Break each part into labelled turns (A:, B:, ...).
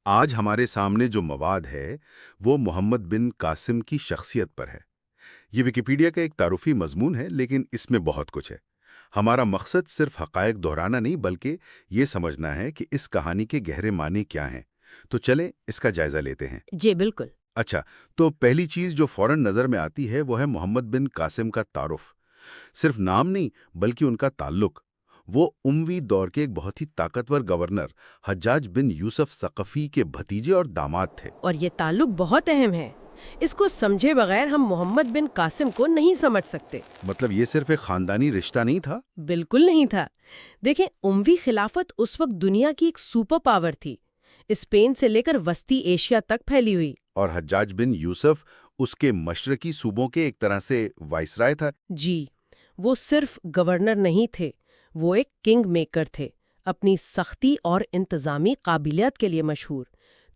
A: آج ہمارے سامنے جو مواد ہے وہ محمد بن قاسم کی شخصیت پر ہے۔ یہ ویکیپیڈیا کا ایک تعارفی مضمون ہے، لیکن اس میں بہت کچھ ہے۔ ہمارا مقصد صرف حقائق دہرانا نہیں بلکہ یہ سمجھنا ہے کہ اس کہانی کے گہرے معنی کیا ہیں۔ تو چلیں اس کا جائزہ لیتے ہیں۔
B: جی بالکل۔
A: اچھا، تو پہلی چیز جو فوراً نظر میں آتی ہے وہ ہے محمد بن قاسم کا تعارف۔ صرف نام نہیں بلکہ ان کا تعلق۔ وہ اموی دور کے ایک بہت ہی طاقتور گورنر حجاج بن یوسف ثقفی کے بھتیجے اور داماد تھے۔
B: اور یہ تعلق بہت اہم ہے۔ اس کو سمجھے بغیر ہم محمد بن قاسم کو نہیں سمجھ سکتے۔
A: مطلب یہ صرف ایک خاندانی رشتہ نہیں تھا؟
B: بالکل نہیں تھا۔ دیکھیں، اموی خلافت اس وقت دنیا کی ایک سپر پاور تھی، اسپین سے لے کر وسطی ایشیا تک پھیلی ہوئی۔
A: اور حجاج بن یوسف اس کے مشرقی صوبوں کے ایک طرح سے وائسرائے تھا۔
B: جی، وہ صرف گورنر نہیں تھے، وہ ایک کنگ میکر تھے، اپنی سختی اور انتظامی قابلیت کے لیے مشہور۔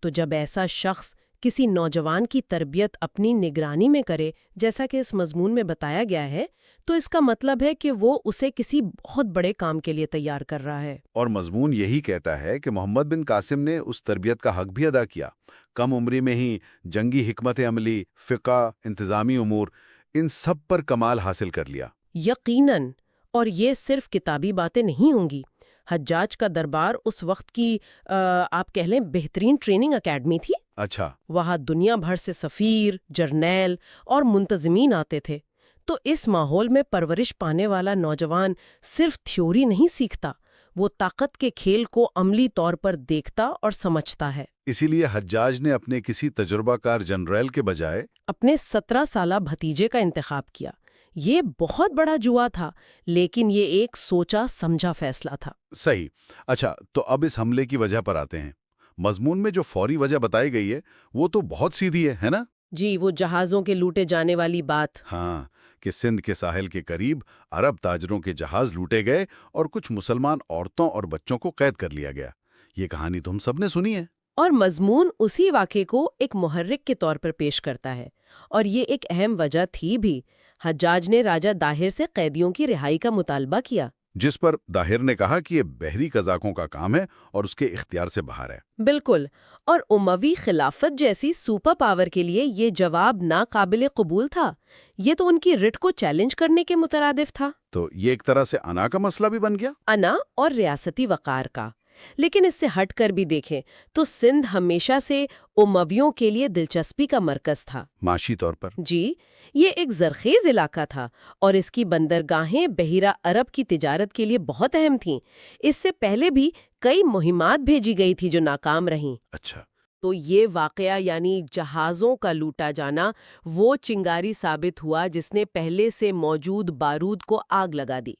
B: تو جب ایسا شخص کسی نوجوان کی تربیت اپنی نگرانی میں کرے، جیسا کہ اس مضمون میں بتایا گیا ہے، تو اس کا مطلب ہے کہ وہ اسے کسی بہت بڑے کام کے لیے تیار کر رہا ہے۔
A: اور مضمون یہی کہتا ہے کہ محمد بن قاسم نے اس تربیت کا حق بھی ادا کیا۔ کم عمری میں ہی جنگی حکمت عملی، فقہ، انتظامی امور، ان سب پر کمال حاصل کر لیا۔
B: یقیناً، اور یہ صرف کتابی باتیں نہیں ہوں گی۔ حجاج کا دربار اس وقت کی آپ کہہ لیں بہترین ٹریننگ اکیڈمی تھی۔
A: اچھا۔
B: وہاں دنیا بھر سے سفیر، جرنیل اور منتظمین آتے تھے۔ تو اس ماحول میں پرورش پانے والا نوجوان صرف تھیوری نہیں سیکھتا، وہ طاقت کے کھیل کو عملی طور پر دیکھتا اور سمجھتا ہے۔
A: اسی لیے حجاج نے اپنے کسی تجربہ کار جنرل کے بجائے
B: اپنے 17 سالہ بھتیجے کا انتخاب کیا۔ یہ بہت بڑا جوا تھا، لیکن یہ ایک سوچا سمجھا فیصلہ تھا۔
A: صحیح۔ اچھا، تو اب اس حملے کی وجہ پر آتے ہیں۔ مضمون میں جو فوری وجہ بتائی گئی ہے وہ تو بہت سیدھی ہے نا؟
B: جی، وہ جہازوں کے لوٹے جانے والی بات۔
A: ہاں، کہ سندھ کے ساحل کے قریب عرب تاجروں کے جہاز لوٹے گئے اور کچھ مسلمان عورتوں اور بچوں کو قید کر لیا گیا۔ یہ کہانی تو ہم سب نے سنی ہے۔
B: اور مضمون اسی واقعے کو ایک محرک کے طور پر پیش کرتا ہے، اور یہ ایک اہم وجہ تھی بھی۔ حجاج نے راجہ داہر سے قیدیوں کی رہائی کا مطالبہ کیا،
A: جس پر داہر نے کہا کہ یہ بحری قزاقوں کا کام ہے اور اس کے اختیار سے باہر ہے۔
B: بالکل، اور اموی خلافت جیسی سپر پاور کے لیے یہ جواب ناقابل قبول تھا۔ یہ تو ان کی رٹ کو چیلنج کرنے کے مترادف تھا۔
A: تو یہ ایک طرح سے انا کا مسئلہ بھی بن گیا۔
B: انا اور ریاستی وقار کا۔ لیکن اس سے ہٹ کر بھی دیکھیں تو سندھ ہمیشہ سے امویوں کے لیے دلچسپی کا مرکز تھا۔
A: معاشی طور پر
B: جی، یہ ایک زرخیز علاقہ تھا اور اس کی بندرگاہیں بحیرہ عرب کی تجارت کے لیے بہت اہم تھیں۔ اس سے پہلے بھی کئی مہمات بھیجی گئی تھی جو ناکام رہیں۔
A: اچھا۔
B: تو یہ واقعہ یعنی جہازوں کا لوٹا جانا وہ چنگاری ثابت ہوا جس نے پہلے سے موجود بارود کو آگ لگا دی۔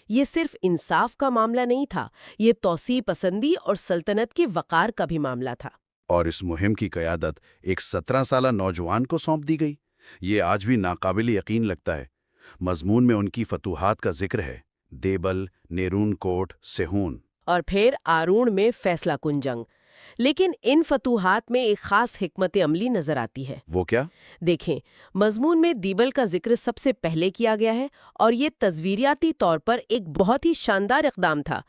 B: یہ صرف انصاف کا معاملہ نہیں تھا، یہ توسیع پسندی اور سلطنت کے وقار کا بھی معاملہ تھا۔
A: اور اس مہم کی قیادت ایک 17 سالہ نوجوان کو سونپ دی گئی۔ یہ آج بھی ناقابل یقین لگتا ہے۔ مضمون میں ان کی فتوحات کا ذکر ہے: دیبل، نیرون کوٹ، سہون،
B: اور پھر آرون میں فیصلہ کن جنگ۔ لیکن ان فتوحات میں ایک خاص حکمت عملی نظر آتی ہے۔
A: وہ کیا؟
B: دیکھیں، مضمون میں دیبل کا ذکر سب سے پہلے کیا گیا ہے، اور یہ تصویریاتی طور پر ایک بہت ہی شاندار اقدام تھا۔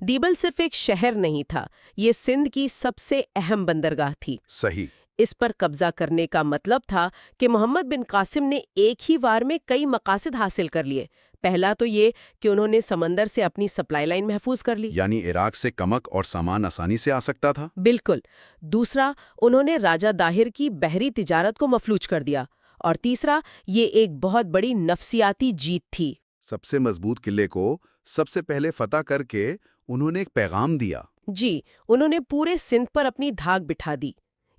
B: دیبل صرف ایک شہر نہیں تھا، یہ سندھ کی سب سے اہم بندرگاہ تھی۔
A: صحیح۔
B: اس پر قبضہ کرنے کا مطلب تھا کہ محمد بن قاسم نے ایک ہی وار میں کئی مقاصد حاصل کر لیے۔ پہلا تو یہ کہ انہوں نے سمندر سے اپنی سپلائی لائن محفوظ کر لی،
A: یعنی عراق سے کمک اور سامان آسانی سے آ سکتا تھا۔
B: بالکل۔ دوسرا، انہوں نے راجہ داہر کی بحری تجارت کو مفلوج کر دیا، اور تیسرا، یہ ایک بہت بڑی نفسیاتی جیت تھی۔
A: سب سے مضبوط قلعے کو سب سے پہلے فتح کر کے انہوں نے ایک پیغام دیا۔
B: جی، انہوں نے پورے سندھ پر اپنی دھاک بٹھا دی۔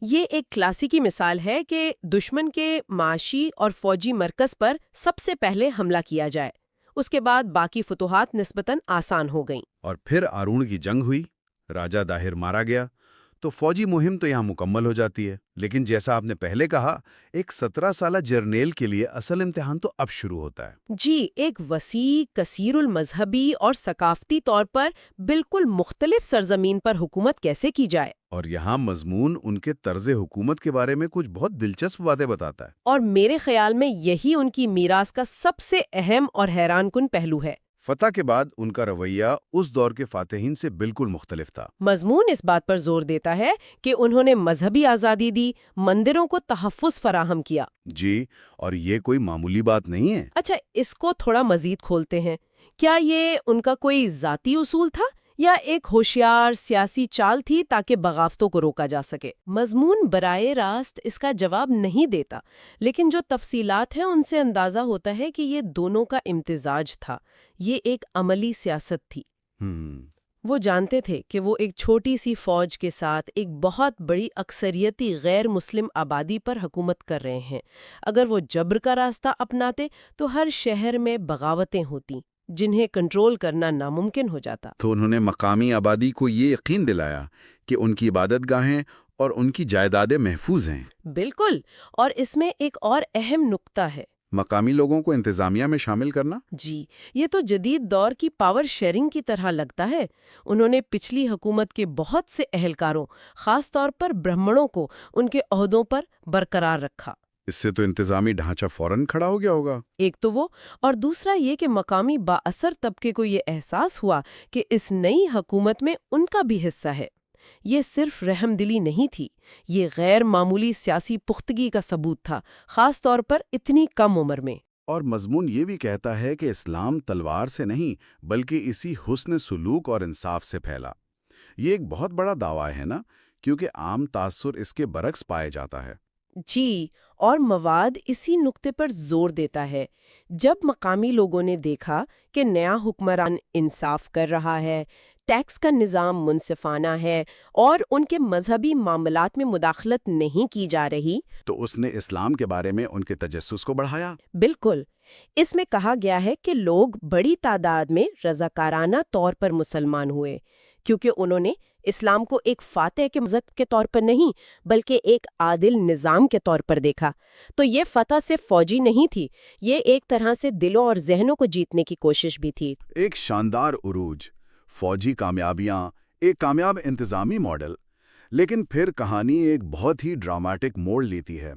B: یہ ایک کلاسیکی مثال ہے کہ دشمن کے معاشی اور فوجی مرکز پر سب سے پہلے حملہ کیا جائے، اس کے بعد باقی فتوحات نسبتاً آسان ہو گئیں۔
A: اور پھر آرون کی جنگ ہوئی، راجہ داہر مارا گیا، تو فوجی مہم تو یہاں مکمل ہو جاتی ہے۔ لیکن جیسا آپ نے پہلے کہا، ایک 17 سالہ جرنیل کے لیے اصل امتحان تو اب شروع ہوتا ہے۔
B: جی، ایک وسیع، کثیر المذہبی اور ثقافتی طور پر بالکل مختلف سرزمین پر حکومت کیسے کی جائے۔
A: اور یہاں مضمون ان کے طرز حکومت کے بارے میں کچھ بہت دلچسپ باتیں بتاتا ہے۔
B: اور میرے خیال میں یہی ان کی میراث کا سب سے اہم اور حیران کن پہلو ہے۔
A: فتح کے بعد ان کا رویہ اس دور کے فاتحین سے بالکل مختلف تھا۔
B: مضمون اس بات پر زور دیتا ہے کہ انہوں نے مذہبی آزادی دی، مندروں کو تحفظ فراہم کیا۔
A: جی، اور یہ کوئی معمولی بات نہیں ہے۔
B: اچھا، اس کو تھوڑا مزید کھولتے ہیں۔ کیا یہ ان کا کوئی ذاتی اصول تھا یا ایک ہوشیار سیاسی چال تھی تاکہ بغاوتوں کو روکا جا سکے؟ مضمون براہ راست اس کا جواب نہیں دیتا، لیکن جو تفصیلات ہیں ان سے اندازہ ہوتا ہے کہ یہ دونوں کا امتزاج تھا۔ یہ ایک عملی سیاست تھی۔ وہ جانتے تھے کہ وہ ایک چھوٹی سی فوج کے ساتھ ایک بہت بڑی اکثریتی غیر مسلم آبادی پر حکومت کر رہے ہیں۔ اگر وہ جبر کا راستہ اپناتے تو ہر شہر میں بغاوتیں ہوتیں جنہیں کنٹرول کرنا ناممکن ہو جاتا۔
A: تو انہوں نے مقامی آبادی کو یہ یقین دلایا کہ ان کی عبادت گاہیں اور ان کی جائیدادیں محفوظ ہیں۔
B: بالکل، اور اس میں ایک اور اہم نقطہ ہے۔
A: مقامی لوگوں کو انتظامیہ میں شامل کرنا؟
B: جی، یہ تو جدید دور کی پاور شیئرنگ کی طرح لگتا ہے۔ انہوں نے پچھلی حکومت کے بہت سے اہلکاروں، خاص طور پر برہمنوں کو ان کے عہدوں پر برقرار رکھا۔
A: اس سے تو انتظامی ڈھانچہ فوراً کھڑا ہو گیا ہوگا۔
B: ایک تو وہ، اور دوسرا یہ کہ مقامی بااثر طبقے کو یہ احساس ہوا کہ اس نئی حکومت میں ان کا بھی حصہ ہے۔ یہ صرف رحم دلی نہیں تھی، یہ غیر معمولی سیاسی پختگی کا ثبوت تھا، خاص طور پر اتنی کم عمر میں۔
A: اور مضمون یہ بھی کہتا ہے کہ اسلام تلوار سے نہیں بلکہ اسی حسن سلوک اور انصاف سے پھیلا۔ یہ ایک بہت بڑا دعویٰ ہے نا، کیونکہ عام تاثر اس کے برعکس پائے جاتا ہے۔
B: جی، اور مواد اسی نقطے پر زور دیتا ہے۔ جب مقامی لوگوں نے دیکھا کہ نیا حکمران انصاف کر رہا ہے، ٹیکس کا نظام منصفانہ ہے اور ان کے مذہبی معاملات میں مداخلت نہیں کی جا رہی،
A: تو اس نے اسلام کے بارے میں ان کے تجسس کو بڑھایا۔
B: بالکل۔ اس میں کہا گیا ہے کہ لوگ بڑی تعداد میں رضاکارانہ طور پر مسلمان ہوئے، کیونکہ انہوں نے اسلام کو ایک فاتح کے مذہب کے طور پر نہیں بلکہ ایک عادل نظام کے طور پر دیکھا۔ تو یہ فتح صرف فوجی نہیں تھی، یہ ایک طرح سے دلوں اور ذہنوں کو جیتنے کی کوشش بھی تھی۔
A: ایک شاندار عروج، فوجی کامیابیاں، ایک کامیاب انتظامی ماڈل، لیکن پھر کہانی ایک بہت ہی ڈراماٹک موڑ لیتی ہے۔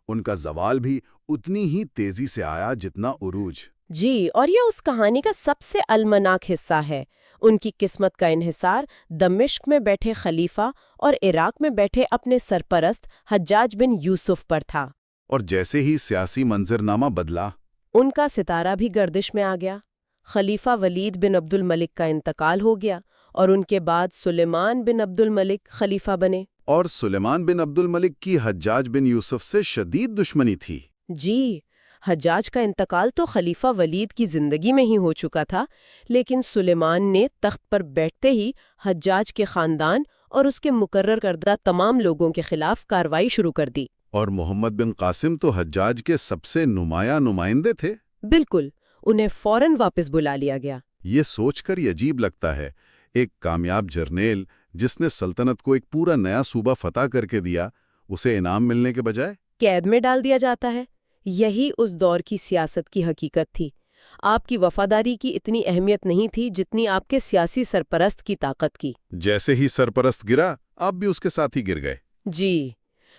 A: ان کا زوال بھی اتنی ہی تیزی سے آیا جتنا عروج۔
B: جی، اور یہ اس کہانی کا سب سے المناک حصہ ہے۔ ان کی قسمت کا انحصار دمشق میں بیٹھے خلیفہ اور عراق میں بیٹھے اپنے سرپرست حجاج بن یوسف پر تھا۔
A: اور جیسے ہی سیاسی منظرنامہ بدلا،
B: ان کا ستارہ بھی گردش میں آ گیا۔ خلیفہ ولید بن عبد الملک کا انتقال ہو گیا اور ان کے بعد سلیمان بن عبد الملک خلیفہ بنے۔
A: اور سلیمان بن عبد الملک کی حجاج بن یوسف سے شدید دشمنی تھی۔
B: جی، حجاج کا انتقال تو خلیفہ ولید کی زندگی میں ہی ہو چکا تھا، لیکن سلیمان نے تخت پر بیٹھتے ہی حجاج کے خاندان اور اس کے مقرر کردہ تمام لوگوں کے خلاف کارروائی شروع کر دی۔
A: اور محمد بن قاسم تو حجاج کے سب سے نمایاں نمائندے تھے۔
B: بالکل، انہیں فوراً واپس بلا لیا گیا۔
A: یہ سوچ کر ہی عجیب لگتا ہے، ایک کامیاب جرنیل جس نے سلطنت کو ایک پورا نیا صوبہ فتح کر کے دیا، اسے انعام ملنے کے بجائے
B: قید میں ڈال دیا جاتا ہے۔ یہی اس دور کی سیاست کی حقیقت تھی۔ آپ کی وفاداری کی اتنی اہمیت نہیں تھی جتنی آپ کے سیاسی سرپرست کی طاقت کی۔
A: جیسے ہی سرپرست گرا، آپ بھی اس کے ساتھ ہی گر گئے۔
B: جی،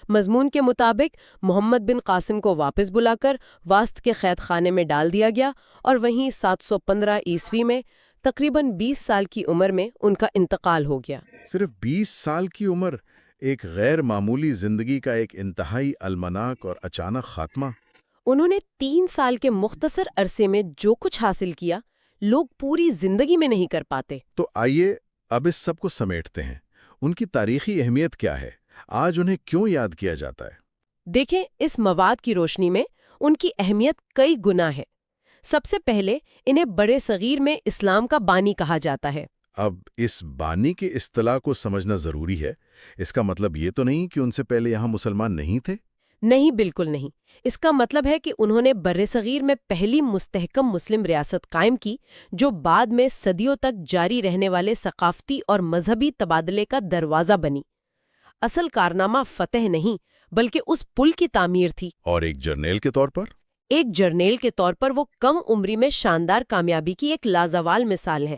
B: مضمون کے مطابق محمد بن قاسم کو واپس بلا کر واسط کے قید خانے میں ڈال دیا گیا اور وہیں 715 عیسوی میں تقریباً 20 سال کی عمر میں ان کا انتقال ہو گیا۔
A: صرف 20 سال کی عمر، ایک غیر معمولی زندگی کا ایک انتہائی المناک اور اچانک خاتمہ۔
B: انہوں نے 3 سال کے مختصر عرصے میں جو کچھ حاصل کیا، لوگ پوری زندگی میں نہیں کر پاتے۔
A: تو آئیے اب اس سب کو سمیٹتے ہیں۔ ان کی تاریخی اہمیت کیا ہے؟ آج انہیں کیوں یاد کیا جاتا ہے؟
B: دیکھیں، اس مواد کی روشنی میں ان کی اہمیت کئی گنا ہے۔ سب سے پہلے انہیں بڑے صغیر میں اسلام کا بانی کہا جاتا ہے۔
A: اب اس بانی کی اصطلاح کو سمجھنا ضروری ہے۔ اس کا مطلب یہ تو نہیں کہ ان سے پہلے یہاں مسلمان نہیں تھے؟
B: نہیں، بالکل نہیں۔ اس کا مطلب ہے کہ انہوں نے برِ صغیر میں پہلی مستحکم مسلم ریاست قائم کی، جو بعد میں صدیوں تک جاری رہنے والے ثقافتی اور مذہبی تبادلے کا دروازہ بنی۔ اصل کارنامہ فتح نہیں بلکہ اس پل کی تعمیر تھی۔
A: اور ایک جرنیل کے طور پر؟
B: ایک جرنیل کے طور پر وہ کم عمری میں شاندار کامیابی کی ایک لازوال مثال ہے۔